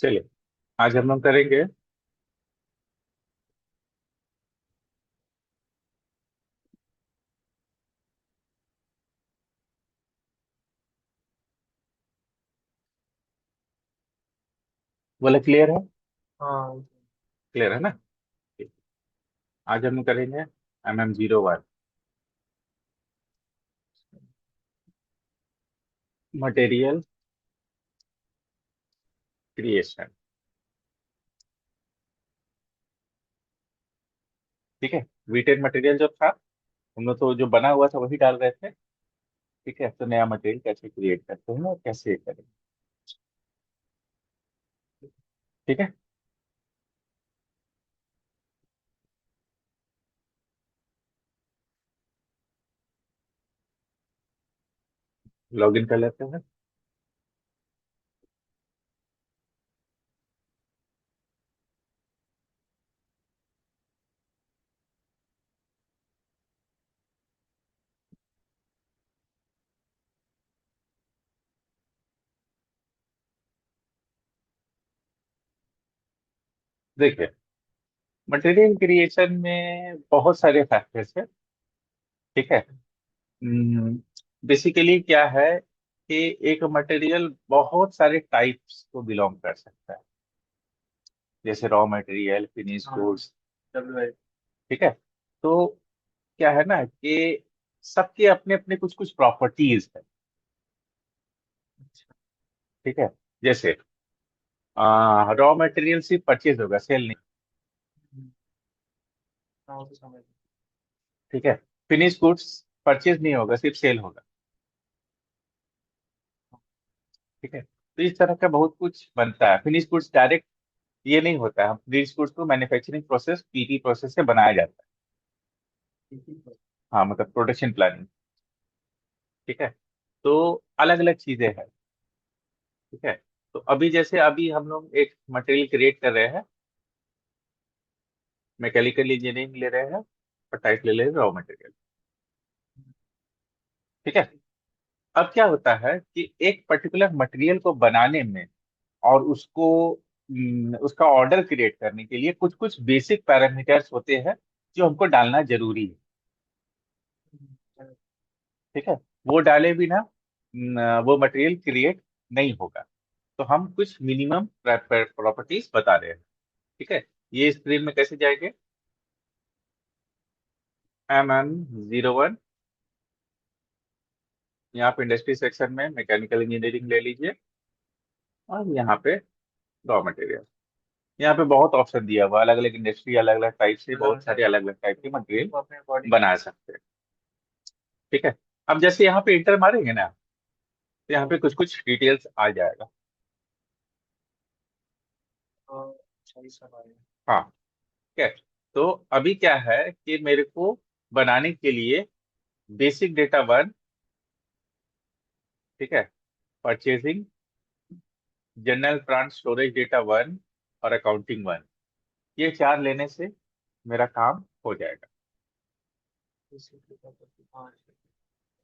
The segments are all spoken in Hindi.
चलिए, आज हम लोग करेंगे बोले क्लियर है। हाँ। क्लियर है ना। ठीक। आज हम लोग करेंगे MM01 मटेरियल क्रिएशन। ठीक है। वीटेड मटेरियल जो था, हम लोग तो जो बना हुआ था वही डाल रहे थे। ठीक है, तो नया मटेरियल कैसे क्रिएट करते हैं और कैसे करेंगे। ठीक है, लॉग इन कर लेते हैं। देखिए, मटेरियल क्रिएशन में बहुत सारे फैक्टर्स हैं। ठीक है। बेसिकली क्या है कि एक मटेरियल बहुत सारे टाइप्स को बिलोंग कर सकता है, जैसे रॉ मटेरियल, फिनिश गुड्स। ठीक है। तो क्या है ना कि सबके अपने अपने कुछ कुछ प्रॉपर्टीज है। ठीक है। जैसे रॉ मटेरियल सिर्फ परचेज होगा, सेल नहीं। ठीक है। फिनिश गुड्स परचेज नहीं होगा, सिर्फ सेल होगा। ठीक है। तो इस तरह का बहुत कुछ बनता है। फिनिश गुड्स डायरेक्ट ये नहीं होता है, फिनिश गुड्स को मैन्युफैक्चरिंग प्रोसेस, पीटी प्रोसेस से बनाया जाता है। हाँ, मतलब प्रोडक्शन प्लानिंग। ठीक है। तो अलग अलग चीजें हैं। ठीक है। तो अभी जैसे अभी हम लोग एक मटेरियल क्रिएट कर रहे हैं, मैकेनिकल इंजीनियरिंग ले रहे हैं और टाइप ले रहे हैं रॉ मटेरियल। ठीक है। अब क्या होता है कि एक पर्टिकुलर मटेरियल को बनाने में और उसको उसका ऑर्डर क्रिएट करने के लिए कुछ कुछ बेसिक पैरामीटर्स होते हैं जो हमको डालना जरूरी है। ठीक है। वो डाले बिना वो मटेरियल क्रिएट नहीं होगा। तो हम कुछ मिनिमम प्रॉपर्टीज बता रहे हैं। ठीक है। ये स्क्रीन में कैसे जाएंगे? MM01, यहाँ पे इंडस्ट्री सेक्शन में मैकेनिकल इंजीनियरिंग ले लीजिए और यहाँ पे रॉ मटेरियल। यहाँ पे बहुत ऑप्शन दिया हुआ, अलग अलग इंडस्ट्री, अलग अलग टाइप से बहुत सारे अलग अलग टाइप के मटेरियल बना सकते हैं। ठीक है। अब जैसे यहाँ पे इंटर मारेंगे ना, तो यहाँ पे कुछ कुछ डिटेल्स आ जाएगा। हाँ। ठीक है। तो अभी क्या है कि मेरे को बनाने के लिए बेसिक डेटा वन, ठीक है, purchasing, general plant storage data one और अकाउंटिंग वन, ये चार लेने से मेरा काम हो जाएगा।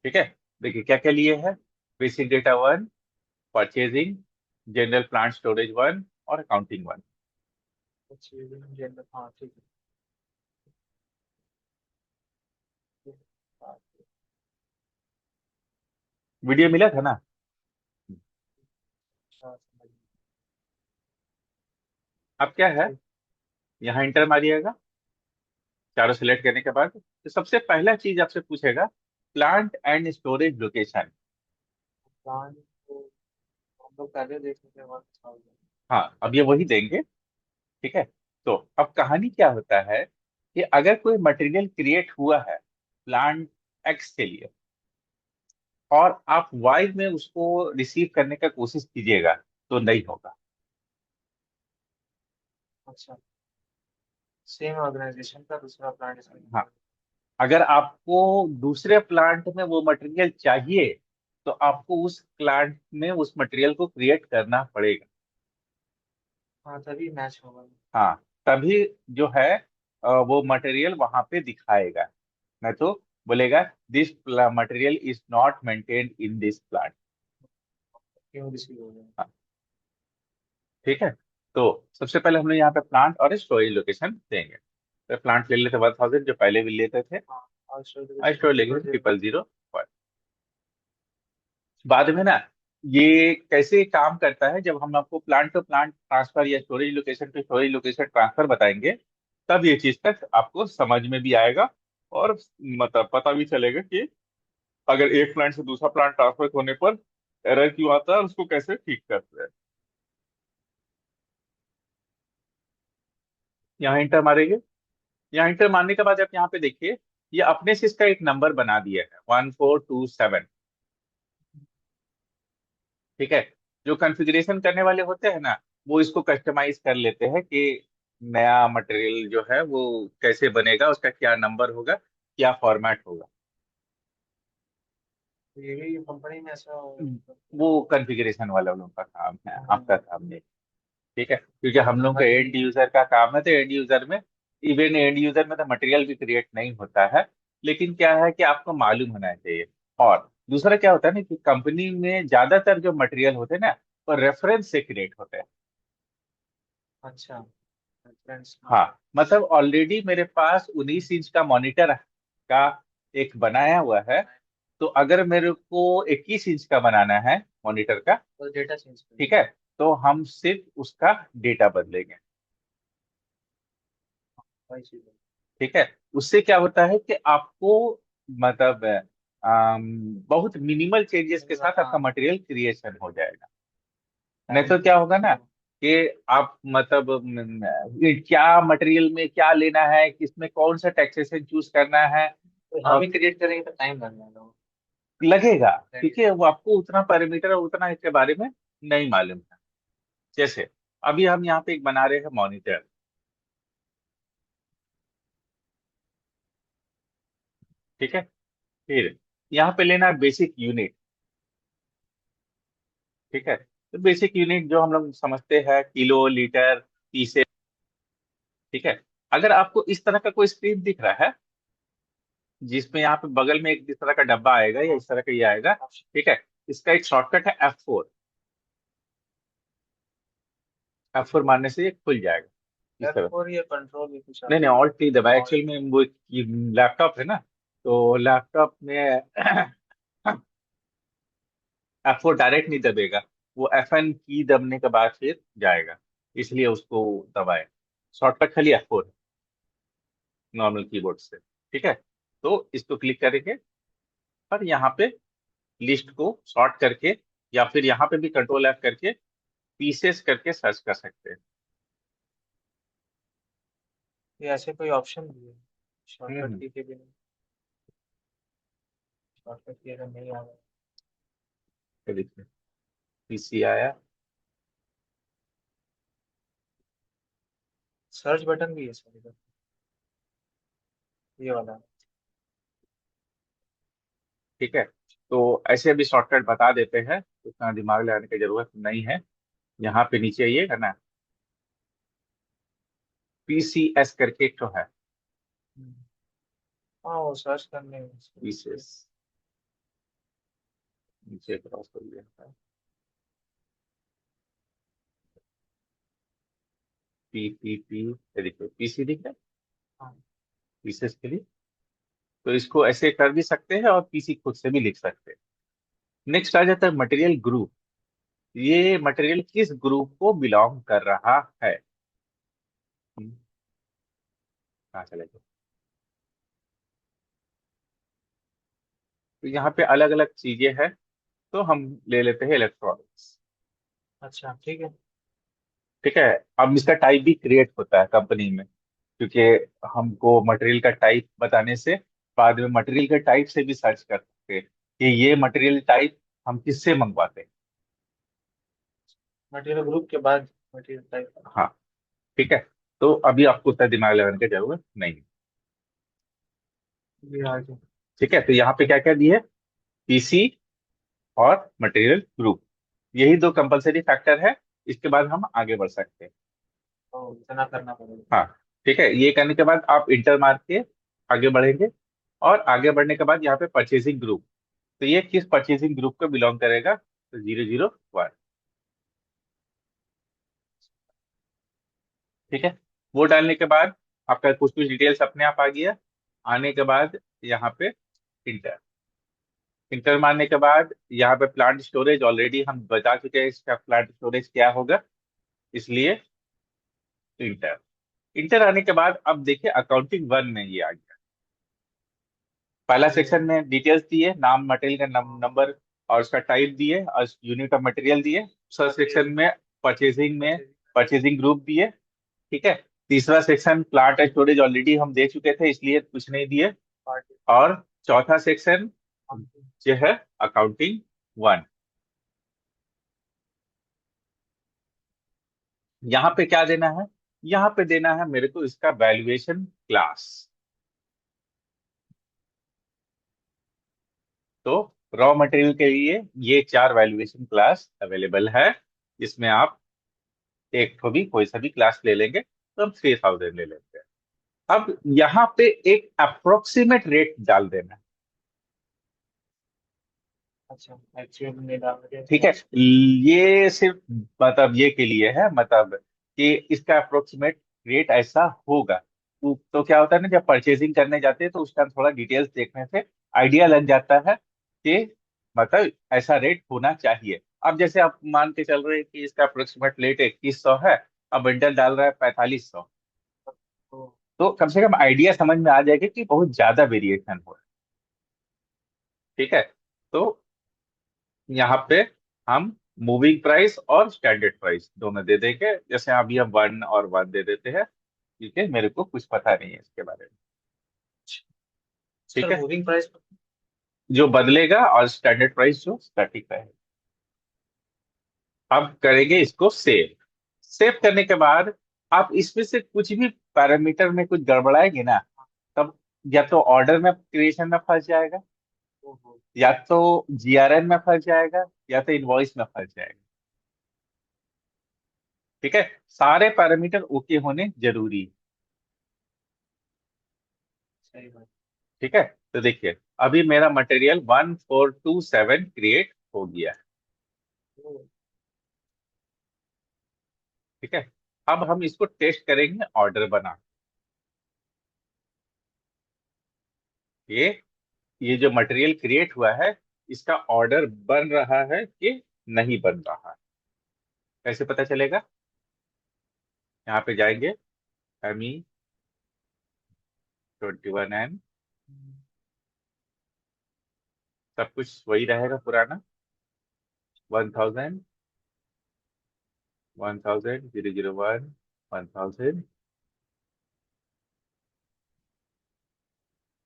ठीक है। देखिए क्या क्या लिए है। Basic data one, purchasing, general plant storage one और अकाउंटिंग वन। वीडियो मिला था ना। अब क्या है, यहाँ इंटर मारिएगा। चारों सिलेक्ट करने के बाद तो सबसे पहला चीज आपसे पूछेगा, प्लांट एंड स्टोरेज लोकेशन। हाँ, अब ये वही देंगे। ठीक है। तो अब कहानी क्या होता है कि अगर कोई मटेरियल क्रिएट हुआ है प्लांट एक्स के लिए और आप वाई में उसको रिसीव करने का कोशिश कीजिएगा, तो नहीं होगा। हाँ, अगर आपको दूसरे प्लांट में वो मटेरियल चाहिए तो आपको उस प्लांट में उस मटेरियल को क्रिएट करना पड़ेगा। हाँ, तभी जो है वो मटेरियल वहां पे दिखाएगा। नहीं तो बोलेगा this material is not maintained in this plant. ठीक है। तो सबसे पहले हम लोग यहाँ पे प्लांट और स्टोरेज लोकेशन देंगे। तो प्लांट ले लेते 1000 जो पहले भी लेते थे, हाँ, और और स्टोरेज लेंगे स्टोरेज 000। बाद में ना, ये कैसे काम करता है, जब हम आपको प्लांट टू प्लांट ट्रांसफर या storage location to storage location transfer बताएंगे, तब ये चीज तक आपको समझ में भी आएगा, और मतलब पता भी चलेगा कि अगर एक प्लांट से दूसरा प्लांट ट्रांसफर होने पर एरर क्यों आता है और उसको कैसे ठीक करते हैं। यहाँ इंटर मारेंगे। यहाँ इंटर मारने के बाद आप यहाँ पे देखिए, ये अपने से इसका एक नंबर बना दिया है 1427। ठीक है। जो कॉन्फ़िगरेशन करने वाले होते हैं ना, वो इसको कस्टमाइज कर लेते हैं कि नया मटेरियल जो है वो कैसे बनेगा, उसका क्या नंबर होगा, क्या फॉर्मेट होगा। ये भी कंपनी में ऐसा वो कॉन्फ़िगरेशन वाला लोगों का काम है, आपका काम नहीं। ठीक है, क्योंकि हम लोग का बाकी एंड यूजर का काम है, तो एंड यूजर में, इवन एंड यूजर में तो मटेरियल भी क्रिएट नहीं होता है। लेकिन क्या है कि आपको मालूम होना चाहिए। और दूसरा क्या होता है ना, कि कंपनी में ज्यादातर जो मटेरियल होते हैं ना, वो रेफरेंस से क्रिएट होते हैं। अच्छा, फ्रेंड्स। हाँ, मतलब ऑलरेडी मेरे पास 19 इंच का मॉनिटर का एक बनाया हुआ है। तो अगर मेरे को 21 इंच का बनाना है मॉनिटर का, तो डेटा चेंज कर ठीक है, तो हम सिर्फ उसका डेटा बदलेंगे। वही चीज है। ठीक है। उससे क्या होता है कि आपको मतलब बहुत मिनिमल चेंजेस के साथ आपका हाँ, मटेरियल क्रिएशन हो जाएगा। नहीं टाइम तो क्या होगा ना, तो कि आप मतलब ये क्या मटेरियल में क्या लेना है, किसमें कौन सा टैक्सेशन चूज करना है, हम ही क्रिएट करेंगे तो टाइम लग जाएगा। लगेगा। क्योंकि वो आपको उतना पैरामीटर और उतना इसके बारे में नहीं मालूम है। जैसे अभी हम यहाँ पे एक बना रहे हैं मॉनिटर। ठीक है। फिर यहाँ पे लेना बेसिक यूनिट। ठीक है। तो बेसिक यूनिट जो हम लोग समझते हैं, किलो, लीटर, पीसे। ठीक है। अगर आपको इस तरह का कोई स्क्रीन दिख रहा है, जिसमें यहाँ पे बगल में एक इस तरह का डब्बा आएगा या इस तरह का ये आएगा, ठीक है, इसका एक शॉर्टकट है F4। F4 मारने से ये खुल जाएगा इस तरह। F4 या कंट्रोल भी कुछ नहीं आता नहीं, ऑल्ट नहीं दबा, है। एक्चुअल में वो लैपटॉप है ना, तो लैपटॉप में F4 डायरेक्ट नहीं दबेगा, वो FN की दबने के बाद फिर जाएगा, इसलिए उसको दबाए। शॉर्टकट खाली F4 है, नॉर्मल कीबोर्ड से। ठीक है। तो इसको क्लिक करेंगे, और यहाँ पे लिस्ट को सॉर्ट करके, या फिर यहाँ पे भी कंट्रोल F करके पीसेस करके सर्च कर सकते हैं। ये ऐसे कोई ऑप्शन भी है शॉर्टकट हम्म। की के बिना? शॉर्टकट की अगर नहीं आ रहा, ये देखिए, पीसी आया। सर्च बटन भी है सर इधर, ये वाला। ठीक है। तो ऐसे भी शॉर्टकट बता देते हैं, उतना दिमाग लगाने की जरूरत नहीं है। यहाँ पे नीचे आइएगा ना, PCS करके एक तो है। हम्म। हाँ, वो सर्च करने में पीसेस, नीचे क्रॉस कर लिया, PPP, ये देखिए PC दिख रहा है, हाँ। पीसेस के लिए। तो इसको ऐसे कर भी सकते हैं, और पीसी खुद से भी लिख सकते हैं। नेक्स्ट आ जाता है मटेरियल ग्रुप। ये मटेरियल किस ग्रुप को बिलोंग कर रहा है। हम्म, कहाँ चले गए? तो यहाँ पे अलग अलग चीजें हैं, तो हम ले लेते हैं इलेक्ट्रॉनिक्स। अच्छा, ठीक है। ठीक है। अब इसका टाइप भी क्रिएट होता है कंपनी में, क्योंकि हमको मटेरियल का टाइप बताने से बाद में मटेरियल के टाइप से भी सर्च कर सकते हैं कि ये मटेरियल टाइप हम किससे मंगवाते हैं। मटेरियल ग्रुप के बाद मटेरियल टाइप। हाँ। ठीक है। तो अभी आपको उतना दिमाग लगाने की जरूरत नहीं है। ये आ गया। ठीक है। तो यहाँ पे क्या क्या दिए, पीसी और मटेरियल ग्रुप, यही दो कंपलसरी फैक्टर है। इसके बाद हम आगे बढ़ सकते हैं। तो इतना करना पड़ेगा। हाँ। ठीक है, ये करने के बाद आप इंटर मार के आगे बढ़ेंगे। और आगे बढ़ने के बाद यहाँ पे परचेसिंग ग्रुप, तो ये किस परचेसिंग ग्रुप को बिलोंग करेगा, तो 001। ठीक है, वो डालने के बाद आपका कुछ कुछ डिटेल्स अपने आप आ गया। आने के बाद यहाँ पे इंटर, इंटर मारने के बाद यहाँ पे प्लांट स्टोरेज ऑलरेडी हम बता चुके हैं इसका प्लांट स्टोरेज क्या होगा, इसलिए इंटर। इंटर आने के बाद अब देखिए अकाउंटिंग वन में ये आ गया। पहला सेक्शन में डिटेल्स दिए, नाम मटेरियल का नंबर और उसका टाइप दिए और यूनिट ऑफ मटेरियल दिए। दूसरा सेक्शन में परचेजिंग ग्रुप दिए। ठीक है, तीसरा सेक्शन प्लांट स्टोरेज ऑलरेडी हम दे चुके थे इसलिए कुछ नहीं दिए। और चौथा सेक्शन जो है अकाउंटिंग वन। यहाँ पे क्या देना है, यहाँ पे देना है मेरे को इसका वैल्यूएशन क्लास। तो रॉ मटेरियल के लिए ये चार वैल्यूएशन क्लास अवेलेबल है, जिसमें आप एक को भी कोई सा भी क्लास ले लेंगे तो हम 3000 ले लेते हैं। अब यहाँ पे एक अप्रोक्सीमेट रेट डाल देना है। अच्छा, एक्चुअल में डाल के ठीक है, ये सिर्फ मतलब ये के लिए है, मतलब कि इसका अप्रोक्सीमेट रेट ऐसा होगा। तो क्या होता है ना, जब परचेजिंग करने जाते हैं तो उस टाइम थोड़ा डिटेल्स देखने से आइडिया लग जाता है कि मतलब ऐसा रेट होना चाहिए। अब जैसे आप मान के चल रहे हैं कि इसका अप्रोक्सीमेट रेट 2100 है, अब बंडल डाल रहा है 4500, तो तो कम से कम आइडिया समझ में आ जाएगा कि बहुत ज्यादा वेरिएशन हो रहा है। ठीक है, तो यहाँ पे हम मूविंग प्राइस और स्टैंडर्ड प्राइस दोनों दे देंगे। जैसे अभी हम वन और वन दे देते हैं, ठीक है, मेरे को कुछ पता नहीं है इसके बारे में। ठीक सर है, मूविंग प्राइस। जो बदलेगा और स्टैंडर्ड प्राइस जो स्टैटिक रहेगा। अब करेंगे इसको सेव। सेव करने के बाद आप इसमें से कुछ भी पैरामीटर में कुछ गड़बड़ाएंगे ना, तब या तो ऑर्डर में क्रिएशन में फंस जाएगा, या तो जीआरएन में फंस जाएगा, या तो इनवॉइस में फंस जाएगा। ठीक है, सारे पैरामीटर ओके होने जरूरी है। सही बात। ठीक है, तो देखिए अभी मेरा मटेरियल 1427 क्रिएट हो गया है। ठीक है, अब हम इसको टेस्ट करेंगे ऑर्डर बना के। ये जो मटेरियल क्रिएट हुआ है, इसका ऑर्डर बन रहा है कि नहीं बन रहा है, कैसे पता चलेगा? यहाँ पे जाएंगे, एमई 21N, सब कुछ वही रहेगा पुराना। 1000, 1000, 001, 1000।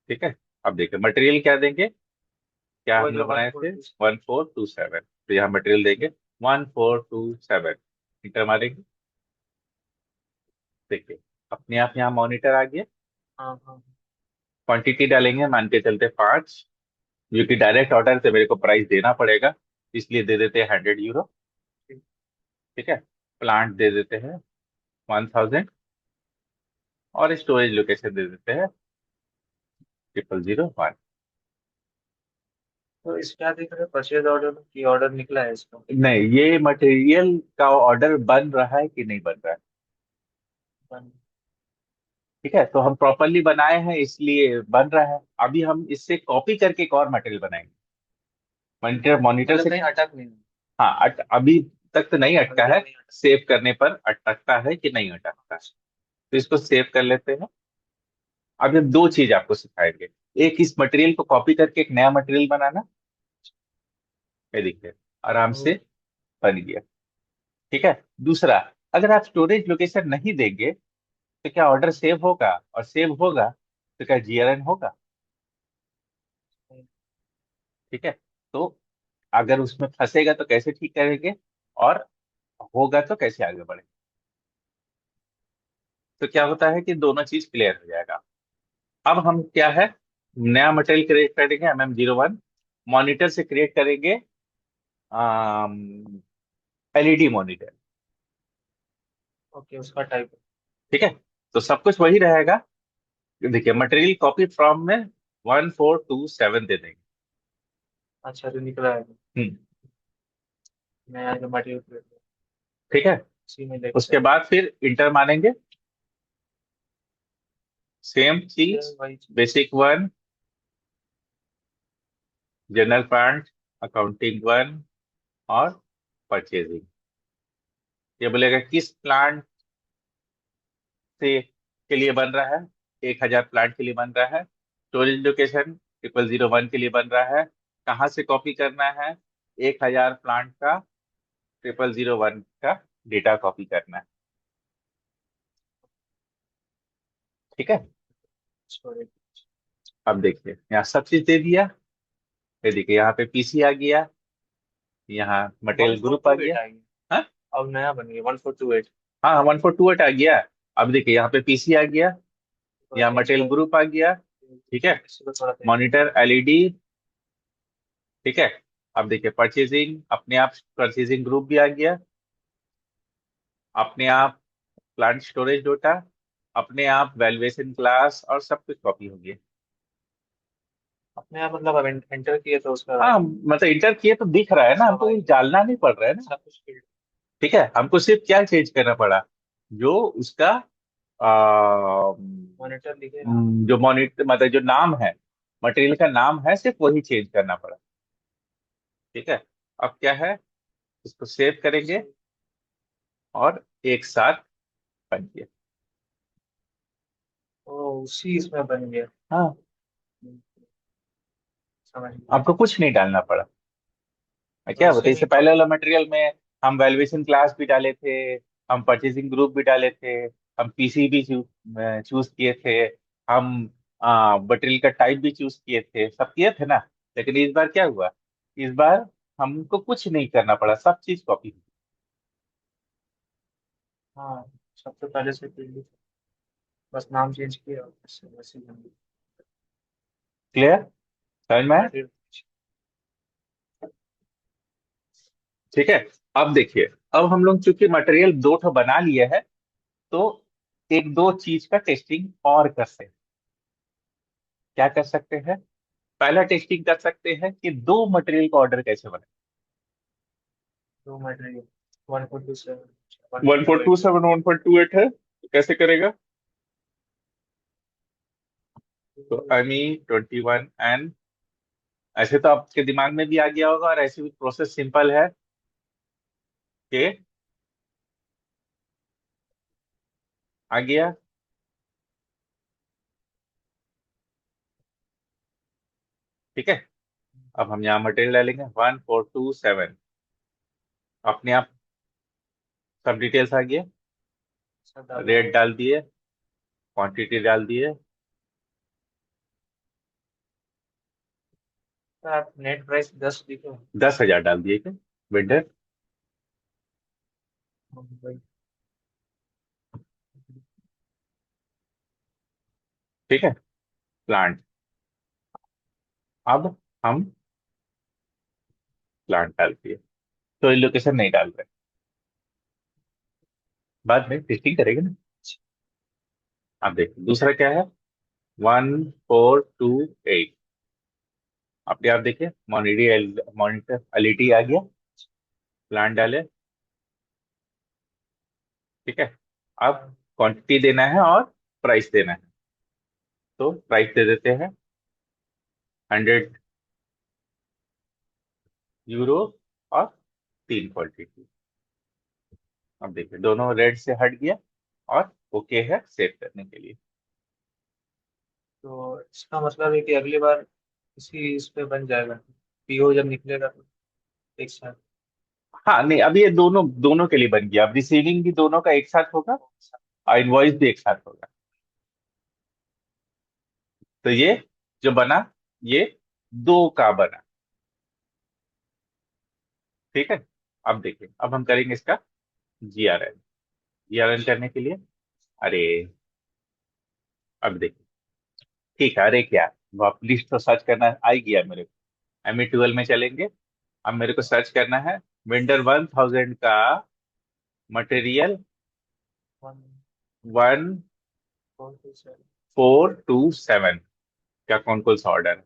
ठीक है, अब देखिए मटेरियल क्या देंगे, क्या वो हम जो लोग वन बनाए फोर थे टू 1427, तो यहाँ मटेरियल देंगे 1427, इंटर मारेंगे। देखिए अपने आप यहाँ मॉनिटर आ गया। हाँ हाँ। क्वांटिटी डालेंगे, मान के चलते 5, जो कि डायरेक्ट ऑर्डर से मेरे को प्राइस देना पड़ेगा, इसलिए दे देते हैं 100 यूरो। ठीक। ठीक है, प्लांट दे देते हैं 1000, और स्टोरेज लोकेशन दे देते हैं 0001। तो इस क्या दिख रहा है, परचेज ऑर्डर की ऑर्डर निकला है इसका। नहीं, ये मटेरियल का ऑर्डर बन रहा है कि नहीं बन रहा है। वन। ठीक है, तो हम प्रॉपरली बनाए हैं इसलिए बन रहा है। अभी हम इससे कॉपी करके एक और मटेरियल बनाएंगे, मॉनिटर मॉनिटर मतलब से। कहीं अटक नहीं। हाँ, अभी तक तो नहीं अभी अटका तक है। नहीं अटक। सेव करने पर अटकता है कि नहीं अटकता है, तो इसको सेव कर लेते हैं। अब हम दो चीज आपको सिखाएंगे, एक इस मटेरियल को कॉपी करके एक नया मटेरियल बनाना। ये देखिए आराम ओ, से बन गया। ठीक है, दूसरा, अगर आप स्टोरेज लोकेशन नहीं देंगे तो क्या ऑर्डर सेव होगा, और सेव होगा तो क्या जीआरएन होगा? ठीक है, तो अगर उसमें फंसेगा तो कैसे ठीक करेंगे, और होगा तो कैसे आगे बढ़ेंगे? तो क्या होता है कि दोनों चीज क्लियर हो जाएगा। अब हम क्या है, नया मटेरियल क्रिएट करेंगे MM01, मॉनिटर से क्रिएट करेंगे एलईडी मॉनिटर। ओके, उसका टाइप। ठीक है, तो सब कुछ वही रहेगा। देखिए मटेरियल कॉपी फ्रॉम में 1427 दे देंगे। अच्छा, जो निकला है हम्म, नया जो मटेरियल ठीक है, उसी में लेके उसके चल। बाद फिर इंटर मारेंगे। सेम ये चीज, वही चीज। Basic one, general plant, accounting one, और परचेजिंग। ये बोलेगा किस प्लांट से के लिए बन रहा है, 1,000 प्लांट के लिए बन रहा है। स्टोरेज लोकेशन 0001 के लिए बन रहा है। कहाँ से कॉपी करना है, 1,000 प्लांट का 0001 का डेटा कॉपी करना है। ठीक है। सॉरी। अब देखिए यहाँ सब चीज दे दिया। ये देखिए यहाँ पे पीसी आ गया, यहाँ वन मटेरियल फोर ग्रुप आ टू गया। एट आ गया। हाँ अब नया बन गया 1428। हाँ, 1428 आ गया। अब देखिए यहाँ पे पीसी आ गया, थोड़ा यहाँ चेंज मटेरियल कर, ग्रुप आ गया। ठीक है। इसको थोड़ा चेंज कर। Monitor LED. ठीक है। अब देखिए परचेजिंग, अपने आप परचेजिंग ग्रुप भी आ गया, अपने आप प्लांट स्टोरेज डाटा, अपने आप वैल्यूएशन क्लास, और सब कुछ कॉपी हो गया। अपने आप मतलब अब एंटर किए तो उसका हाँ मतलब इंटर किए तो दिख रहा है ना, सब हमको आई कुछ डालना नहीं पड़ रहा है ना। सब कुछ फील्ड। ठीक है, हमको सिर्फ क्या चेंज करना पड़ा, जो उसका मॉनिटर लिखे ना। जो मॉनिटर मतलब जो नाम है, मटेरियल का नाम है, सिर्फ वही चेंज करना पड़ा। ठीक है। अब क्या है, इसको सेव करेंगे और एक साथ बन गया। ओ उसी इसमें बन गया। हाँ, समझ गया। आपको कुछ नहीं डालना पड़ा। तो क्या उसी होता है, में इससे ही पहले कॉपी। वाला मटेरियल में हम वैल्यूएशन क्लास भी डाले थे, हम परचेसिंग ग्रुप भी डाले थे, हम पीसी भी चूज किए थे, हम मटेरियल का टाइप भी चूज किए थे, सब किए थे ना। लेकिन इस बार क्या हुआ, इस बार हमको कुछ नहीं करना पड़ा, सब चीज कॉपी। हाँ सबसे पहले से फील्ड, बस नाम चेंज किया और वैसे वैसे बन गया। क्लियर, समझ में आया? मटेरियल। ठीक है। अब देखिए, अब हम लोग चूंकि मटेरियल दो ठो बना लिए हैं, तो एक दो चीज का टेस्टिंग और कर सकते हैं। क्या कर सकते हैं, पहला टेस्टिंग कर सकते हैं कि दो मटेरियल का ऑर्डर कैसे बने। दो मटेरियल 1427 1427 1.28 है, तो कैसे करेगा। तो 1428। ME 21N, ऐसे तो आपके दिमाग में भी आ गया होगा, और ऐसे भी प्रोसेस सिंपल है कि आ गया। ठीक है। अब हम यहाँ मटेरियल डालेंगे 1427, अपने आप सब डिटेल्स आ गए, सब डाल रेट दिया। डाल दिए, क्वांटिटी डाल दिए। तो आप नेट प्राइस 10 लिखो। 10,000 डाल दिए क्या वेंडर। भाई। ठीक है। प्लांट, अब हम प्लांट डाल दिए, तो लोकेशन नहीं डाल रहे, बाद में टेस्टिंग करेंगे ना। अब देखिए दूसरा क्या है, 1428, अपने आप देखिए मॉनिटर एलईडी आ गया, प्लांट डाले। ठीक है। अब क्वांटिटी देना है और प्राइस देना है, तो प्राइस दे देते हैं 100 यूरो, और 3 क्वांटिटी। अब देखिए दोनों रेड से हट गया, और ओके है सेव करने के लिए। तो इसका मतलब है कि अगली बार इसी इस पे बन जाएगा, पीओ जब निकलेगा तो एक साथ। हाँ नहीं, अब ये दोनों दोनों के लिए बन गया, अब रिसीविंग भी दोनों का एक साथ होगा, और इनवॉइस भी एक साथ होगा। तो ये जो बना, ये दो का बना। ठीक है। अब देखिए, अब हम करेंगे इसका जीआरएन। जीआरएन करने के लिए, अरे अब देखिए, ठीक है, अरे क्या, वो आप लिस्ट तो सर्च करना आ ही गया मेरे को। ME 12 में चलेंगे। अब मेरे को सर्च करना है वेंडर 1000 का मटेरियल वन 427। 1427 का कौन कौन सा ऑर्डर है।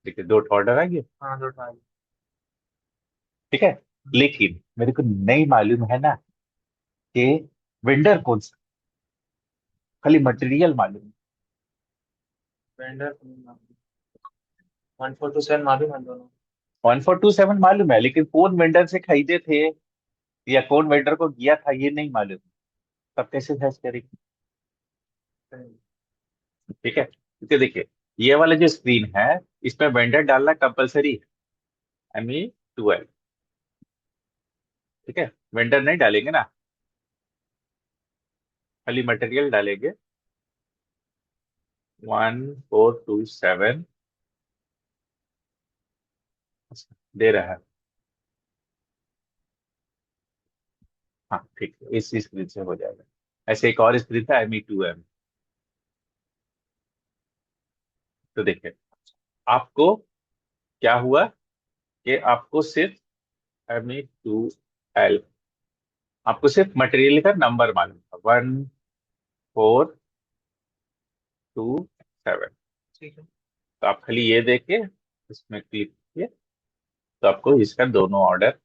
देखिए दो ऑर्डर आ गया। हाँ दो टाइम। ठीक है। लेकिन मेरे को नहीं मालूम है ना कि वेंडर कौन सा। खाली मटेरियल मालूम है। वेंडर 1427 मालूम है दोनों। 1427 मालूम है, लेकिन कौन वेंडर से खरीदे थे या कौन वेंडर को दिया था ये नहीं मालूम। तब कैसे सर्च करेंगे? ठीक है, क्योंकि देखिए ये वाला जो स्क्रीन है इसमें वेंडर डालना कंपलसरी है, ME12। ठीक है, वेंडर नहीं डालेंगे ना, खाली मटेरियल डालेंगे। 1427 दे रहा है। हाँ ठीक है, इस स्क्रीन से हो जाएगा। ऐसे एक और स्क्रीन था ME2M। तो देखिए आपको क्या हुआ कि आपको सिर्फ ME2L, आपको सिर्फ मटेरियल का नंबर मालूम था 1427। ठीक है तो आप खाली ये देखे, इसमें क्लिक किए, तो आपको इसका दोनों ऑर्डर।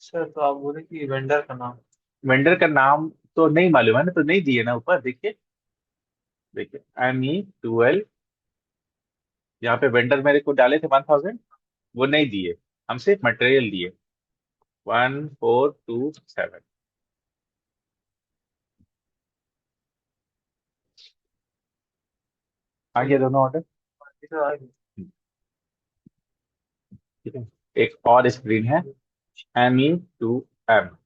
सर, तो आप बोले कि वेंडर का नाम। वेंडर का नाम तो नहीं मालूम है ना, तो नहीं दिए ना ऊपर, देखिए। देखिए ME12, यहाँ पे वेंडर मेरे को डाले थे 1000, वो नहीं दिए, हम सिर्फ मटेरियल दिए 1427। आ ठीक गया है, दोनों ऑर्डर। बाकी तो आएगी। ठीक है, एक और स्क्रीन है ME2M।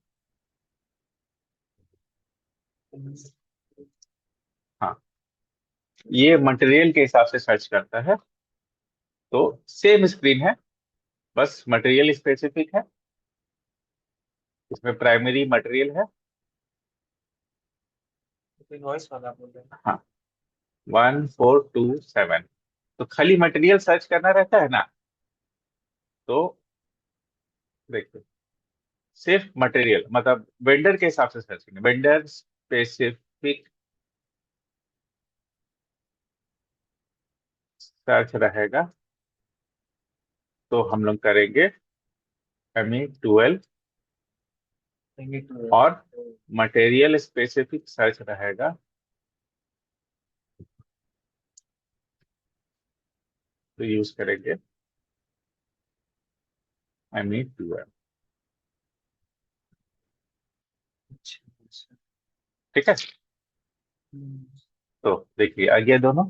हाँ, ये मटेरियल के हिसाब से सर्च करता है। तो सेम स्क्रीन है, बस मटेरियल स्पेसिफिक है, इसमें प्राइमरी मटेरियल है। इनवॉइस वाला बोल रहे हैं। हाँ, 1427। तो खाली मटेरियल सर्च करना रहता है ना, तो देखिए सिर्फ मटेरियल मतलब वेंडर के हिसाब से सर्च करेंगे, वेंडर स्पेसिफिक सर्च रहेगा। तो हम लोग करेंगे ME12, थिंकिंग टू। और मटेरियल स्पेसिफिक सर्च रहेगा, तो यूज करेंगे ME12। अच्छा अच्छा। ठीक है, हम्म, तो देखिए आ गया दोनों।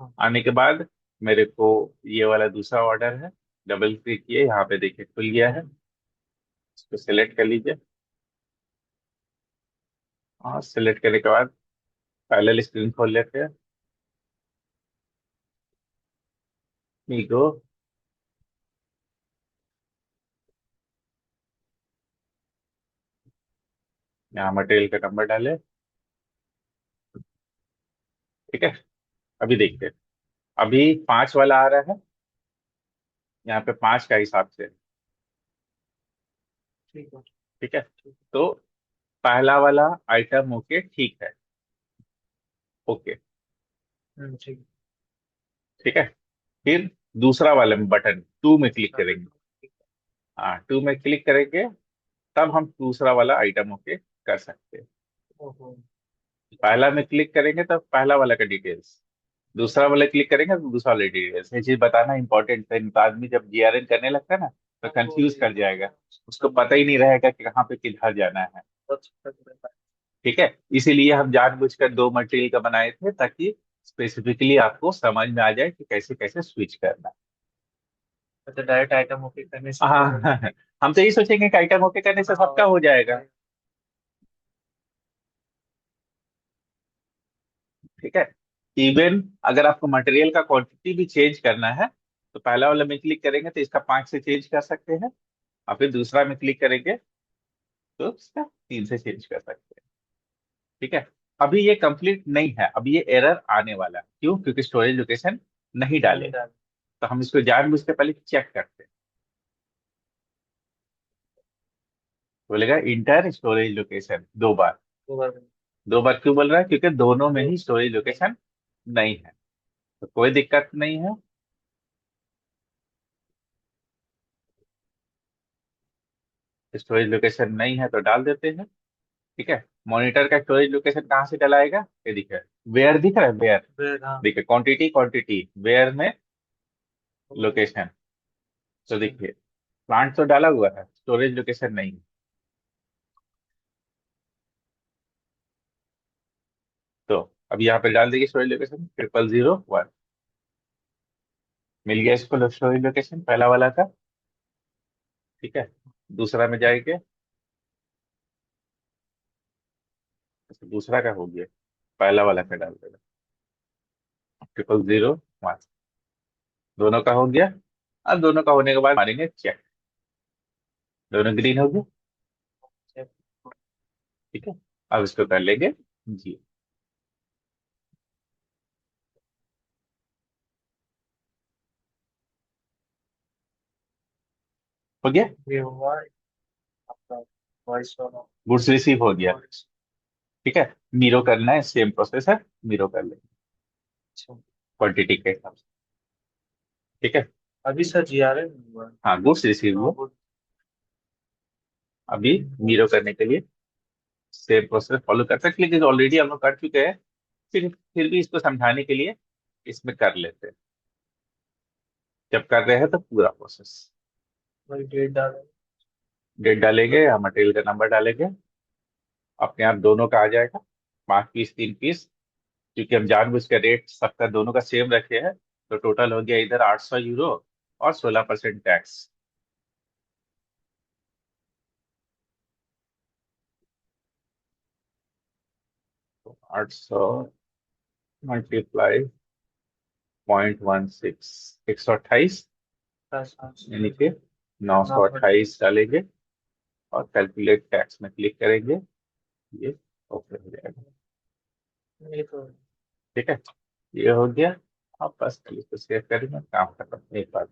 हाँ आने के बाद मेरे को ये वाला दूसरा ऑर्डर है, डबल क्लिक किए, यहाँ पे देखिए खुल गया है, इसको सिलेक्ट कर लीजिए। और सिलेक्ट करने के बाद पैरेलल स्क्रीन खोल लेते हैं। मीगो, यहाँ मटेरियल का नंबर डाले। ठीक है, अभी देखते हैं, अभी 5 वाला आ रहा है, यहाँ पे 5 का हिसाब से। ठीक है। ठीक है, ठीक। तो पहला वाला आइटम ओके ठीक है, ओके। ठीक। ठीक है, फिर दूसरा वाला बटन 2 में क्लिक अच्छा, करेंगे। हाँ, 2 में क्लिक करेंगे, तब हम दूसरा वाला आइटम ओके कर सकते हैं। ओहो। पहला में क्लिक करेंगे तब पहला वाला का डिटेल्स, दूसरा वाला क्लिक करेंगे तो दूसरा वाला डिटेल्स। ये चीज बताना इंपॉर्टेंट है, नहीं तो आदमी जब GRN करने लगता है ना तो आपको कंफ्यूज ये कर जाएगा, उसको पता ही नहीं रहेगा कि कहाँ पे किधर जाना है। बहुत अच्छा लग ठीक है, इसीलिए हम जानबूझकर 2 मटेरियल का बनाए थे, ताकि स्पेसिफिकली आपको समझ में आ जाए कि कैसे कैसे स्विच करना है। तो डायरेक्ट आइटम ओके करने से है। तो हाँ हम तो यही सोचेंगे कि आइटम ओके करने से सबका हाँ हो जाएगा। ठीक है, इवन अगर आपको मटेरियल का क्वांटिटी भी चेंज करना है, तो पहला वाला में क्लिक करेंगे तो इसका 5 से चेंज कर सकते हैं, और फिर दूसरा में क्लिक करेंगे तो इसका 3 से चेंज कर सकते हैं। ठीक है, अभी ये कंप्लीट नहीं है, अभी ये एरर आने वाला है, क्यों? क्योंकि स्टोरेज लोकेशन नहीं डाले। नहीं डाल। तो हम इसको जानबूझ के पहले चेक करते हैं। बोलेगा इंटर स्टोरेज लोकेशन 2 बार। दो बार। 2 बार क्यों बोल रहा है? क्योंकि दोनों में दो। ही स्टोरेज लोकेशन नहीं है, तो कोई दिक्कत नहीं है। स्टोरेज लोकेशन नहीं है तो डाल देते हैं। ठीक है। मॉनिटर का स्टोरेज लोकेशन कहाँ से डलाएगा, ये दिख रहा है, वेयर दिख रहा है, वेयर। फिर हाँ। देखिए क्वांटिटी क्वांटिटी, वेयर में लोकेशन। तो अच्छा। देखिए प्लांट तो डाला हुआ है, स्टोरेज लोकेशन नहीं। तो अब यहाँ पे डाल देंगे स्टोरेज लोकेशन 0001। मिल गया इसको स्टोरेज लोकेशन पहला वाला का। ठीक है। दूसरा में जाएंगे। अच्छा, दूसरा का हो गया, पहला वाला का डाल देगा 0001। दोनों का हो गया। अब दोनों का होने के बाद मारेंगे चेक। दोनों ग्रीन हो गए। ठीक है। अब इसको कर लेंगे जी। हो गया। ये हुआ आपका वॉइस वाला। गुड्स रिसीव हो गया। ठीक है। मीरो करना है, सेम प्रोसेस है, मीरो कर लेंगे अच्छा। क्वांटिटी के हिसाब से। ठीक है। अभी सर GRA नहीं हुआ। हाँ गुड्स रिसीव हाँ हुआ। वो। अभी मीरो करने के लिए सेम प्रोसेस फॉलो कर सकते हैं, लेकिन ऑलरेडी हम लोग कर चुके हैं। फिर भी इसको समझाने के लिए इसमें कर लेते हैं। जब कर रहे हैं तो पूरा प्रोसेस। वही डेट डाले। डेट डालेंगे या मटेरियल का नंबर डालेंगे, अपने आप दोनों का आ जाएगा। 5 पीस 3 पीस, क्योंकि हम जानबूझ के रेट सबका दोनों का सेम रखे हैं। तो टोटल हो गया इधर 800 यूरो और 16% टैक्स। 800 मल्टीप्लाई 0.16, 128, यानी कि 928 डालेंगे और कैलकुलेट टैक्स में क्लिक करेंगे। ये ओके हो जाएगा। ये तो। ठीक है। ये हो गया। अब बस खाली इसको सेव करेंगे, काम खत्म एक बार।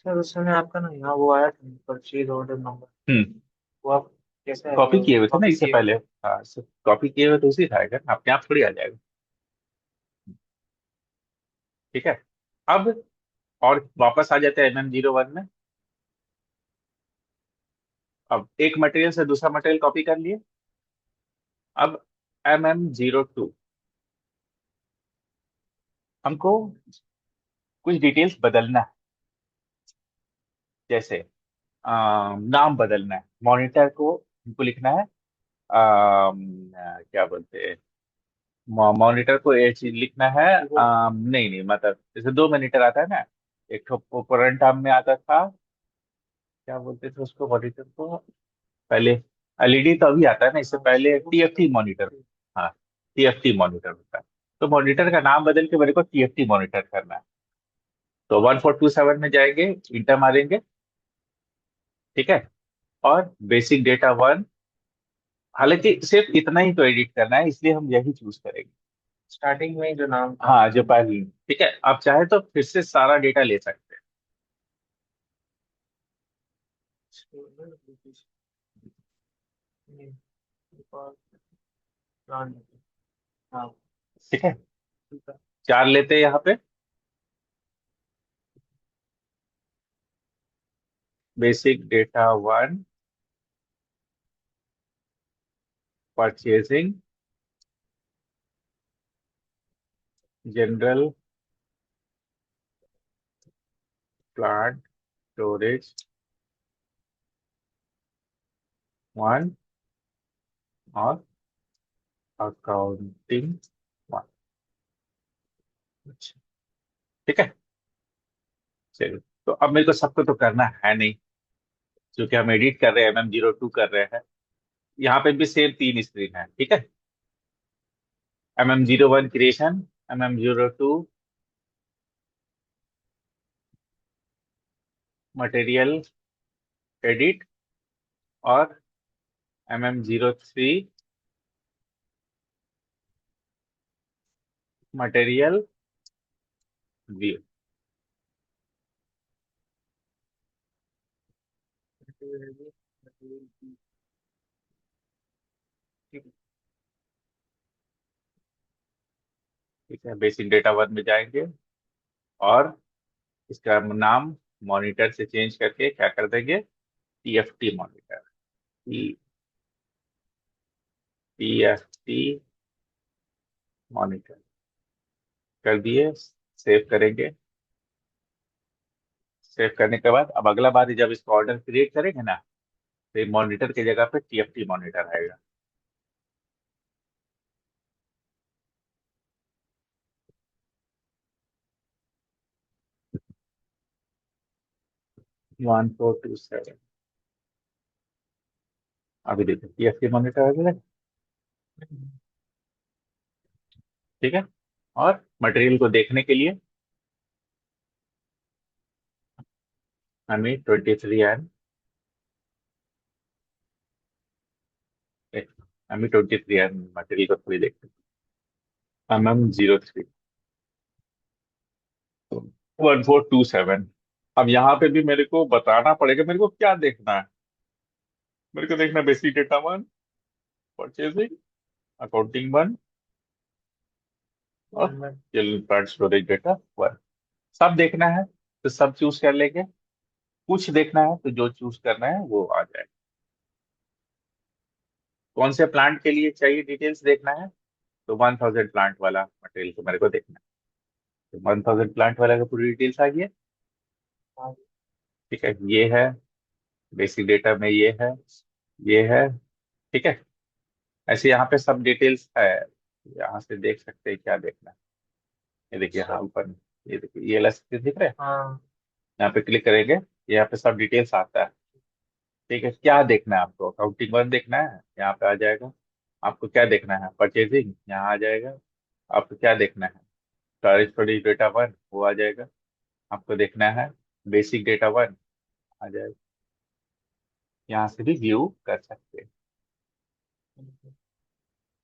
सर उस समय आपका ना यहाँ वो आया था परचेज ऑर्डर नंबर। हम्म। वो आप कैसे कॉपी किए हुए थे ना कॉपी इससे किए? पहले। हाँ, कॉपी किए हुए तो उसी था, अगर अपने आप थोड़ी आ जाएगा। ठीक है। अब और वापस आ जाते हैं MM01 में। अब एक मटेरियल से दूसरा मटेरियल कॉपी कर लिए। अब MM02 हमको कुछ डिटेल्स बदलना है। जैसे नाम बदलना है, मॉनिटर को हमको लिखना है। क्या बोलते हैं, मॉनिटर को ये चीज लिखना है। नहीं नहीं, मतलब जैसे 2 मॉनिटर आता है ना, एक तो पुराने टाइम में आता था, क्या बोलते थे उसको मॉनिटर को, पहले LED तो अभी आता है ना, इससे हाँ पहले वो तो TFT मॉनिटर। हाँ, TFT मॉनिटर होता है। तो मॉनिटर का नाम बदल के मेरे को TFT मॉनिटर करना है। तो 1427 में जाएंगे, इंटर मारेंगे। ठीक है। और बेसिक डेटा वन, हालांकि सिर्फ इतना ही तो एडिट करना है, इसलिए हम यही चूज करेंगे। स्टार्टिंग में ही जो नाम था। हाँ जो पहले, ठीक है। आप चाहे तो फिर से सारा डेटा ले सकते हैं। हाँ ठीक है। ठीक है। 4 लेते हैं यहाँ पे। Basic data one, purchasing, general, plant, storage one, और अकाउंटिंग वन। अच्छा। ठीक है। चलिए, तो अब मेरे को सबको तो करना है नहीं, क्योंकि हम एडिट कर रहे हैं, MM02 कर रहे हैं। यहाँ पे भी सेम 3 स्क्रीन है। ठीक है। MM01 creation, MM02 material edit, और MM03 मटेरियल व्यू। ठीक है। बेसिक डेटा वन में जाएंगे और इसका नाम मॉनिटर से चेंज करके क्या कर देंगे, टीएफटी मॉनिटर, टीएफटी मॉनिटर कर दिए। सेव करेंगे। सेव करने के बाद अब अगला बार जब इसका ऑर्डर क्रिएट करेंगे ना, तो मॉनिटर की जगह पे टीएफटी मॉनिटर आएगा। 1427। अभी देखिए टीएफटी मॉनिटर आ गया। ठीक है। और मटेरियल को देखने के लिए हमें 23 हमें 23 मटेरियल को थोड़ी देखते हैं। MM03 1427। अब यहाँ पे भी मेरे को बताना पड़ेगा मेरे को क्या देखना है। मेरे को देखना basic data one, purchasing, accounting one, और children plant storage data one. सब देखना है तो सब चूज कर लेंगे। कुछ देखना है तो जो चूज करना है वो आ जाए। कौन से प्लांट के लिए चाहिए डिटेल्स देखना है, तो 1000 प्लांट वाला मटेरियल को मेरे को देखना है। तो 1000 प्लांट वाला का पूरी डिटेल्स आ गई है। ठीक है, ये है बेसिक डेटा में, ये है। ठीक है। ऐसे यहाँ पे सब डिटेल्स है। यहाँ से देख सकते हैं क्या देखना है। ये देखिए, हाँ ऊपर ये देखिए, ये एलएस दिख रहा है। हाँ। यहाँ पे क्लिक करेंगे, यहाँ पे सब डिटेल्स आता है। ठीक है, क्या देखना है आपको, अकाउंटिंग वन देखना है, यहाँ पे आ जाएगा। आपको क्या देखना है, परचेजिंग, यहाँ आ जाएगा। आपको क्या देखना है, स्टोरेज स्टोरेज डेटा वन, वो आ जाएगा। आपको देखना है बेसिक डेटा वन, आ जाएगा। यहाँ से भी व्यू कर सकते हैं।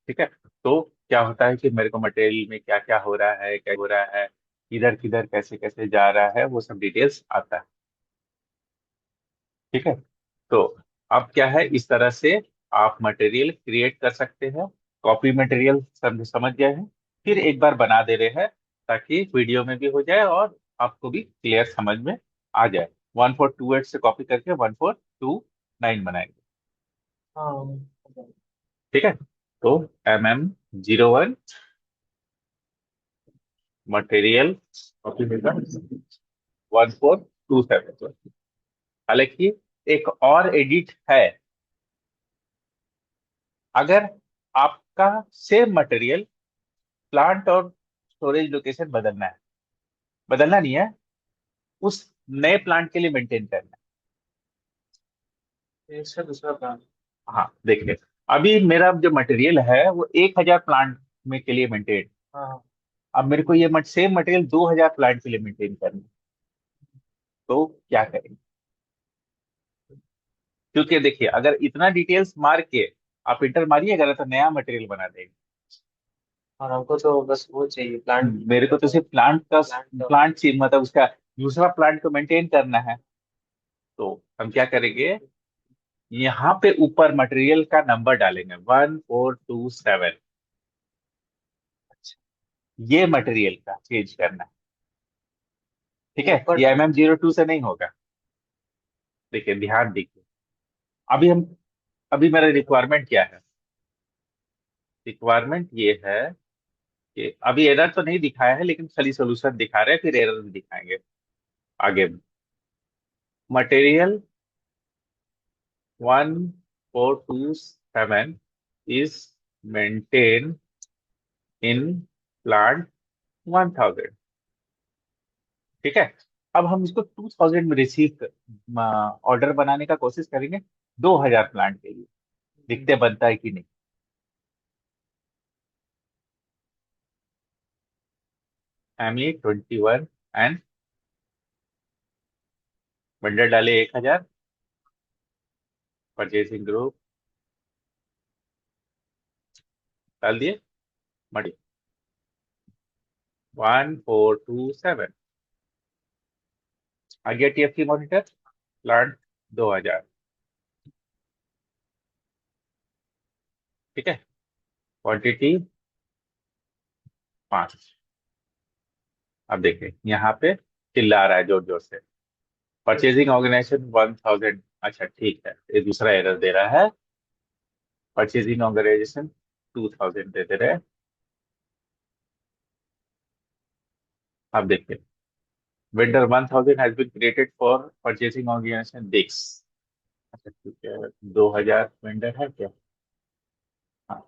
ठीक है। तो क्या होता है कि मेरे को मटेरियल में क्या क्या हो रहा है, क्या हो रहा है, किधर किधर कैसे कैसे जा रहा है, वो सब डिटेल्स आता है। ठीक है। तो अब क्या है, इस तरह से आप मटेरियल क्रिएट कर सकते हैं। कॉपी मटेरियल समझ गए हैं। फिर एक बार बना दे रहे हैं ताकि वीडियो में भी हो जाए और आपको भी क्लियर समझ में आ जाए। 1428 से कॉपी करके 1429 बनाएंगे। हाँ। ठीक है। तो MM01 मटेरियल कॉपी मेगा 1427। हालांकि एक और एडिट है। अगर आपका सेम मटेरियल प्लांट और स्टोरेज लोकेशन बदलना नहीं है, उस नए प्लांट के लिए मेंटेन करना एक से दूसरा प्लान। है। हाँ देखिए, अभी मेरा जो मटेरियल है वो 1000 प्लांट में के लिए मेंटेन। हाँ। अब मेरे को ये सेम मटेरियल 2000 प्लांट के लिए मेंटेन करना है। तो क्या करेंगे, क्योंकि देखिए अगर इतना डिटेल्स मार के आप इंटर मारिएगा ना तो नया मटेरियल बना देंगे। और हमको तो बस वो चाहिए, प्लांट मेरे को तो मतलब सिर्फ प्लांट का, प्लांट का। प्लांट चाहिए, मतलब उसका दूसरा प्लांट को मेंटेन करना है। तो हम क्या करेंगे, यहाँ पे ऊपर मटेरियल का नंबर डालेंगे 1427। ये मटेरियल का चेंज करना है। ठीक है, ऊपर। ये MM02 से नहीं होगा। देखिए ध्यान दीजिए। अभी हम अभी मेरा रिक्वायरमेंट क्या है, रिक्वायरमेंट ये है कि अभी एरर तो नहीं दिखाया है लेकिन खाली सोल्यूशन दिखा रहे हैं, फिर एरर भी दिखाएंगे आगे। Material 1427 is maintain in plant 1000। ठीक है। अब हम इसको 2000 में रिसीव ऑर्डर बनाने का कोशिश करेंगे 2000 प्लांट के लिए। दिखते बनता है कि नहीं। ME21 एंड वेंडर डाले 1000, परचेसिंग ग्रुप डाल दिए, मटी 1427 आ गया। TFT monitor plant 2000। ठीक है। क्वांटिटी 5। अब देखिए यहाँ पे चिल्ला रहा है जोर जोर से, परचेजिंग ऑर्गेनाइजेशन 1000। अच्छा ठीक है, ये दूसरा एरर दे रहा है। परचेजिंग ऑर्गेनाइजेशन 2000 दे रहे हैं। आप देखिए, vendor 1000 has been created for purchasing organisation डिक्स। अच्छा ठीक है, 2000 वेंडर है क्या? हाँ।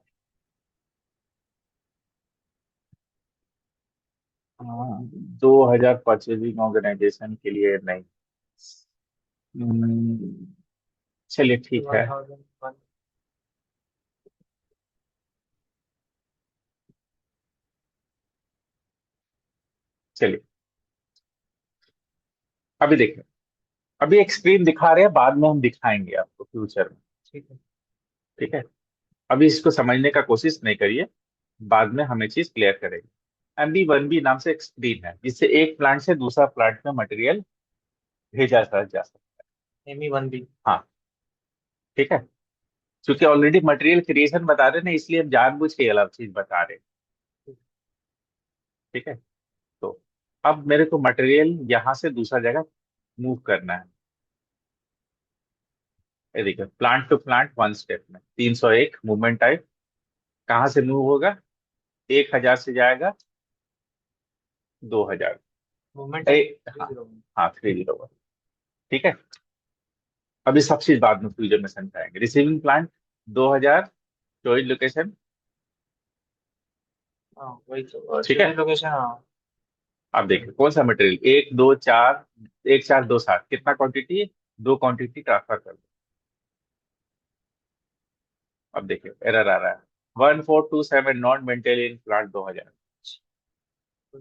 हाँ, 2000 परचेजिंग ऑर्गेनाइजेशन के लिए नहीं। हम्म, चलिए ठीक है। 1001। चलिए, अभी देखिए, अभी एक स्क्रीन दिखा रहे हैं, बाद में हम दिखाएंगे आपको फ्यूचर में। ठीक है। ठीक है, अभी इसको समझने का कोशिश नहीं करिए, बाद में हम ये चीज क्लियर करेंगे। MB1B नाम से एक स्क्रीन है, जिससे एक प्लांट से दूसरा प्लांट में मटेरियल भेजा जा सकता ME1B। है। हाँ ठीक है, क्योंकि ऑलरेडी मटेरियल क्रिएशन बता रहे हैं ना, इसलिए हम जानबूझ के ये अलग चीज बता रहे हैं। ठीक है, तो अब मेरे को मटेरियल यहाँ से दूसरा जगह मूव करना है। ये देखिए, plant to plant one step में 301 मूवमेंट टाइप। कहाँ से मूव होगा? 1000 से जाएगा 2000। मूवमेंट है हाँ। 301। हाँ 301। ठीक है, अभी सब चीज बाद में फ्यूचर में समझाएंगे। Receiving plant 2000, storage location. हाँ वही तो, ठीक है, स्टोरेज लोकेशन हाँ। आप देखिए कौन सा मटेरियल, 1 2 4, 1 4 2 7, कितना क्वांटिटी? दो क्वांटिटी ट्रांसफर कर दो। अब देखिए एरर आ रहा है, 1427 नॉट मेंटेन इन प्लांट 2000।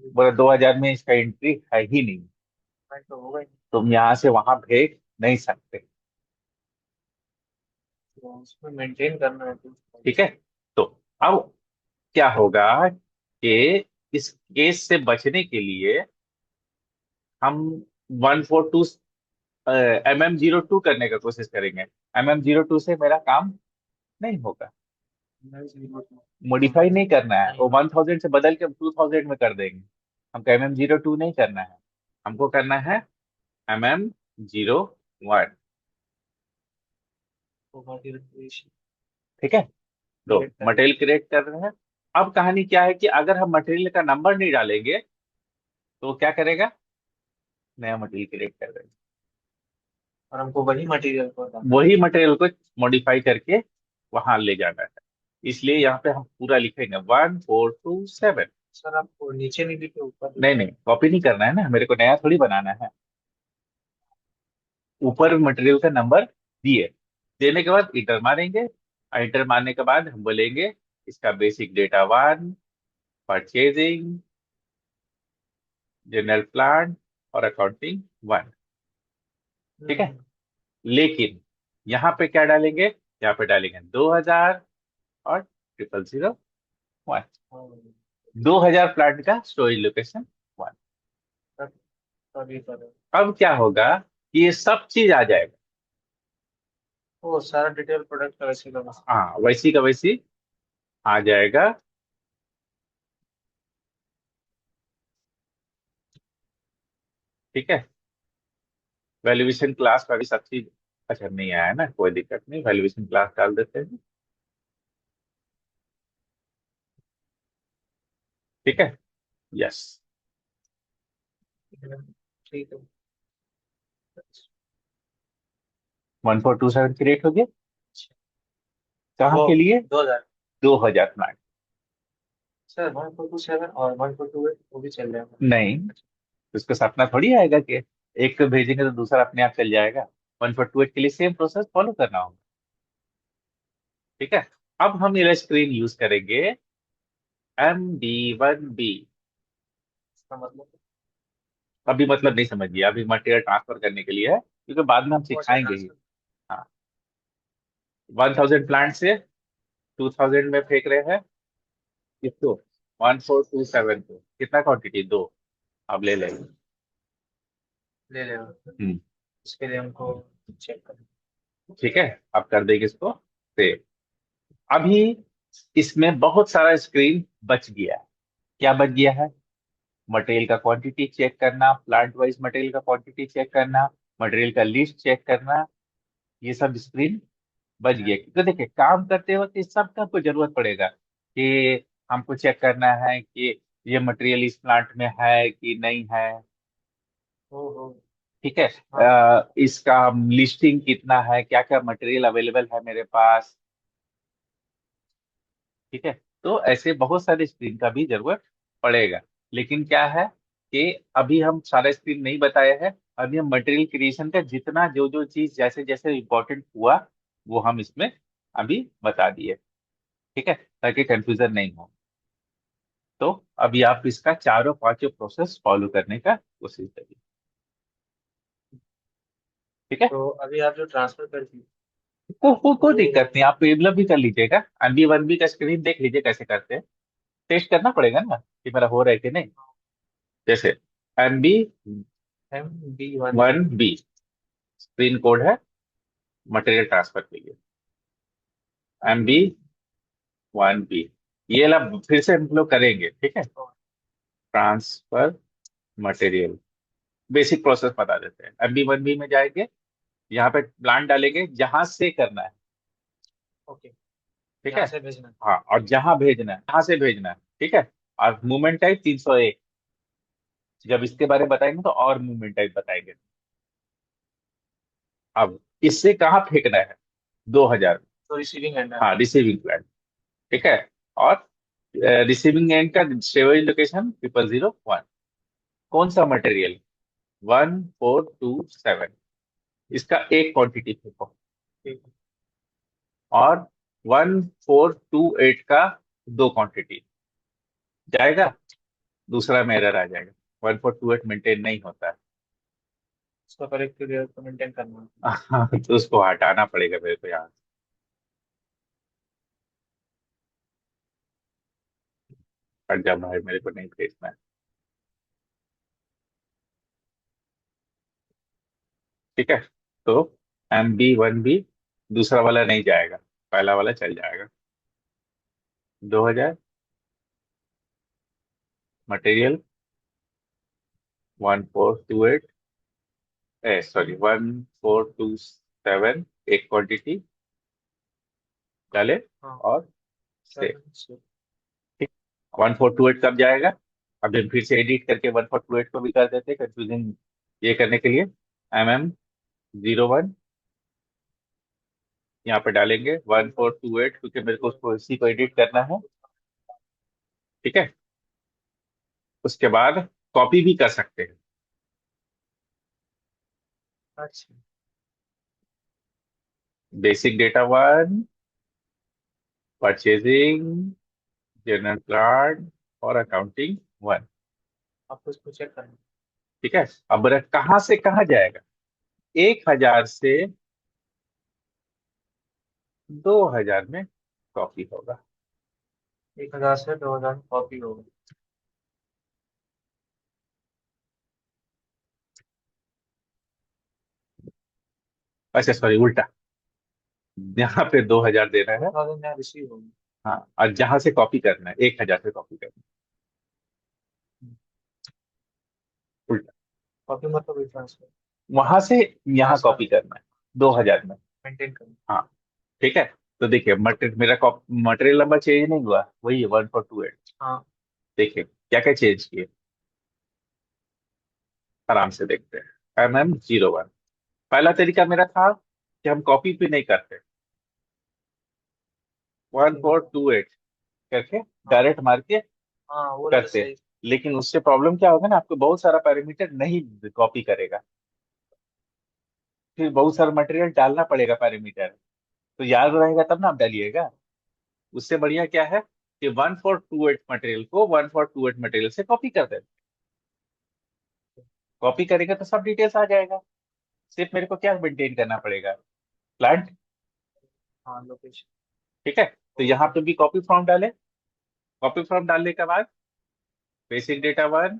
बोला 2000 में इसका एंट्री है ही नहीं, मूवमेंट तो होगा ही। तुम यहाँ से वहां भेज नहीं सकते। तो उसमें मेंटेन करना है तो। ठीक है, तो अब क्या होगा कि इस केस से बचने के लिए हम 142 MM02 करने का कोशिश करेंगे। MM02 से मेरा काम नहीं होगा, मॉडिफाई नहीं करना है, वो 1000 से बदल के हम 2000 में कर देंगे। हमको MM02 नहीं करना है, हमको करना है MM01। ठीक है, तो मटेरियल क्रिएट कर रहे हैं। अब कहानी क्या है कि अगर हम मटेरियल का नंबर नहीं डालेंगे तो क्या करेगा? नया मटेरियल क्रिएट कर देगा। और हमको वही मटेरियल को डालना है। वही मटेरियल को मॉडिफाई करके वहां ले जाना है। इसलिए यहाँ पे हम पूरा लिखेंगे 1427। सर आपको नीचे नहीं लिखे ऊपर नहीं लिखे। नहीं, कॉपी नहीं करना है ना, मेरे को नया थोड़ी बनाना है। ऊपर मटेरियल का नंबर दिए, देने के बाद इंटर मारेंगे, और इंटर मारने के बाद हम बोलेंगे इसका basic data 1, purchasing, general plan और अकाउंटिंग 1। ठीक है, हम्म। लेकिन यहाँ पे क्या डालेंगे? यहाँ पे डालेंगे 2000 और 0001। हाँ, 2000 प्लांट का स्टोरेज लोकेशन 1। तब तभी करो। अब क्या होगा कि ये सब चीज आ जाएगा। वो सारा डिटेल प्रोडक्ट का वैसे का वैसे। हाँ, वैसी का वैसी आ जाएगा। ठीक है, वैल्यूएशन क्लास का भी सब चीज। अच्छा नहीं आया ना, कोई दिक्कत नहीं, वैल्यूएशन क्लास डाल देते हैं। ठीक है, यस। ठीक है। 1427 क्रिएट हो गया। कहाँ वो के लिए? 2000। 2000 प्लांट। सर 1427 और 1428 वो भी चल जाएगा। नहीं, उसको सपना थोड़ी आएगा कि एक को भेजेंगे तो दूसरा अपने आप चल जाएगा। 1428 के लिए सेम प्रोसेस फॉलो करना होगा। ठीक है, अब हम ये स्क्रीन यूज करेंगे MD1B। इसका मतलब अभी मतलब नहीं समझिए, अभी मटेरियल ट्रांसफर करने के लिए है, क्योंकि बाद में हम अच्छा सिखाएंगे ही। ट्रांसफर। हाँ, 1000 प्लांट से 2000 में फेंक रहे हैं किसको? 1427 को। कितना क्वांटिटी? दो। अब ले लेंगे। ले लेगा। हम्म, इसके लिए हमको चेक करना। ठीक है, अब कर देंगे इसको सेव। अभी इसमें बहुत सारा स्क्रीन बच गया है। क्या बच गया है? मटेरियल का क्वांटिटी चेक करना, प्लांट वाइज मटेरियल का क्वांटिटी चेक करना, मटेरियल का लिस्ट चेक करना, ये सब स्क्रीन बच गया। तो देखिए, काम करते वक्त इस सब का आपको जरूरत पड़ेगा कि हमको चेक करना है कि ये मटेरियल इस प्लांट में है कि नहीं है। हो हो। ठीक है। हाँ। इसका लिस्टिंग कितना है, क्या क्या मटेरियल अवेलेबल है मेरे पास। ठीक है। तो ऐसे बहुत सारे स्क्रीन का भी जरूरत पड़ेगा। लेकिन क्या है कि अभी हम सारा स्क्रीन नहीं बताए हैं। अभी हम मटेरियल क्रिएशन का जितना जो जो चीज जैसे जैसे इंपॉर्टेंट हुआ वो हम इसमें अभी बता दिए। ठीक है, ताकि कंफ्यूजन नहीं हो। तो अभी आप इसका चारों पांचों प्रोसेस फॉलो करने का कोशिश करिए। ठीक है। तो अभी आप जो ट्रांसफर कर दी कोई दिक्कत वो। नहीं, आप पेबलर भी कर लीजिएगा। एमबी वन बी का स्क्रीन देख लीजिए कैसे करते हैं। टेस्ट करना पड़ेगा ना कि मेरा हो रहा है कि नहीं। जैसे MB MB1 one B screen code है मटेरियल ट्रांसफर के लिए। एमबी वन बी, ये ला फिर से हम लोग करेंगे। ठीक है। ट्रांसफर मटेरियल बेसिक प्रोसेस बता देते हैं। एमबी वन बी में जाएंगे, यहाँ पे प्लान डालेंगे जहां से करना है। ओके। ठीक है। यहाँ से भेजना। हाँ, और जहां भेजना है जहां से भेजना है। ठीक है। और मूवमेंट टाइप 301। जब इसके बारे में बताएंगे तो और मूवमेंट टाइप बताएंगे। अब इससे कहाँ फेंकना है, 2000। तो रिसीविंग एंड है। हाँ, रिसीविंग प्लान। ठीक है। और रिसीविंग एंड का स्टोरेज लोकेशन 0001। कौन सा मटेरियल, 1427। इसका एक क्वांटिटी फेंको। ठीक है। और 1428 का दो क्वांटिटी जाएगा। दूसरा में एरर आ जाएगा, 1428 मेंटेन नहीं होता है। उसका करेक्ट लेयर को मेंटेन करना है। हाँ, तो उसको हटाना पड़ेगा मेरे को यहाँ से। हट जा भाई, मेरे को नहीं भेजना है। ठीक है। तो MB1B दूसरा वाला नहीं जाएगा, पहला वाला चल जाएगा। 2000 मटेरियल 1428, सॉरी 1427 एक क्वांटिटी डाले। हाँ। और से चलो सो। ठीक, 1428 कब जाएगा। अब हम फिर से एडिट करके 1428 को भी कर देते हैं कंफ्यूजन ये करने के लिए। MM01 यहाँ पे डालेंगे 1428, क्योंकि मेरे को उसको इसी को एडिट करना है। ठीक है। उसके बाद कॉपी भी कर सकते हैं। अच्छा। Basic data one, purchasing, general plan और अकाउंटिंग वन। आपको इसको चेक करना ठीक है। अब कहाँ से कहाँ जाएगा, 1000 से 2000 में कॉपी होगा। है। 1000 से 2000 कॉपी होगा। अच्छा सॉरी, उल्टा। यहाँ पे 2000 देना है। 2000 यहाँ रिसीव होगा। हाँ, और जहां से कॉपी करना है 1000 से कॉपी करना है, उल्टा। कॉपी मतलब ट्रांसफर। वहां से यहाँ ट्रांसफर कॉपी करना है 2000 में। मेंटेन करना। हाँ। ठीक है। तो देखिए, मेरा मटेरियल नंबर चेंज नहीं हुआ, वही है 1428। हाँ। देखिए क्या क्या चेंज किए, आराम से देखते हैं। MM01, पहला तरीका मेरा था कि हम कॉपी पे नहीं करते, वन ठीक है। फोर टू एट करके हाँ। डायरेक्ट मार के हाँ वो वाला करते। सही। लेकिन उससे प्रॉब्लम क्या होगा ना, आपको बहुत सारा पैरामीटर नहीं कॉपी करेगा, फिर बहुत सारा मटेरियल डालना पड़ेगा पैरामीटर। तो याद रहेगा तब ना आप डालिएगा। उससे बढ़िया क्या है कि 1428 मटेरियल को 1428 मटेरियल से कॉपी कर देते। कॉपी करेगा तो सब डिटेल्स आ जाएगा। सिर्फ मेरे को क्या मेंटेन करना पड़ेगा, प्लांट। हाँ लोकेशन। ठीक है। तो यहाँ पे भी कॉपी फॉर्म डाले। कॉपी फॉर्म डालने के बाद basic data one,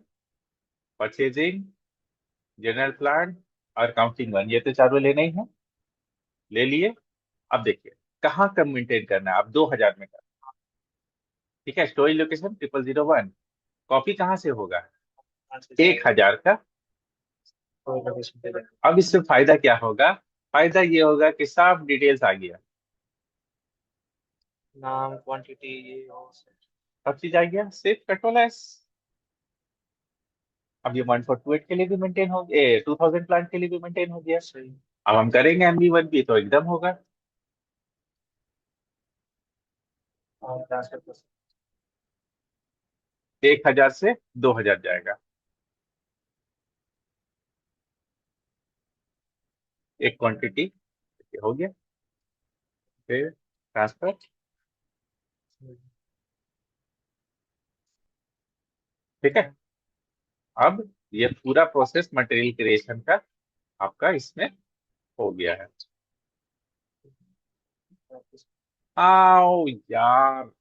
purchasing, general plan और काउंटिंग वन, ये तो चारों लेने ही है। ले लिए। अब देखिए कहाँ कब मेंटेन करना है, आप 2000 में कर। ठीक है। Storage location 0001। कॉपी कहाँ से होगा, कहाँ से एक जाएगा। हजार का कोई लोकेशन पे जाए। अब इससे फायदा क्या होगा? फायदा ये होगा कि साफ डिटेल्स आ गया, नाम, क्वांटिटी, ये वो सब। सब चीज आ गया, सिर्फ पेट्रोल। अब ये 1428 के लिए भी मेंटेन हो गया, 2000 प्लांट के लिए भी मेंटेन हो गया। सही। अब हम करेंगे MV1 भी तो एकदम होगा। और ट्रांसफर कर 1000 से 2000 जाएगा, एक क्वांटिटी हो गया, फिर ट्रांसफर। सकते। ठीक है। अब ये पूरा प्रोसेस मटेरियल क्रिएशन का आपका इसमें हो गया है। आओ यार,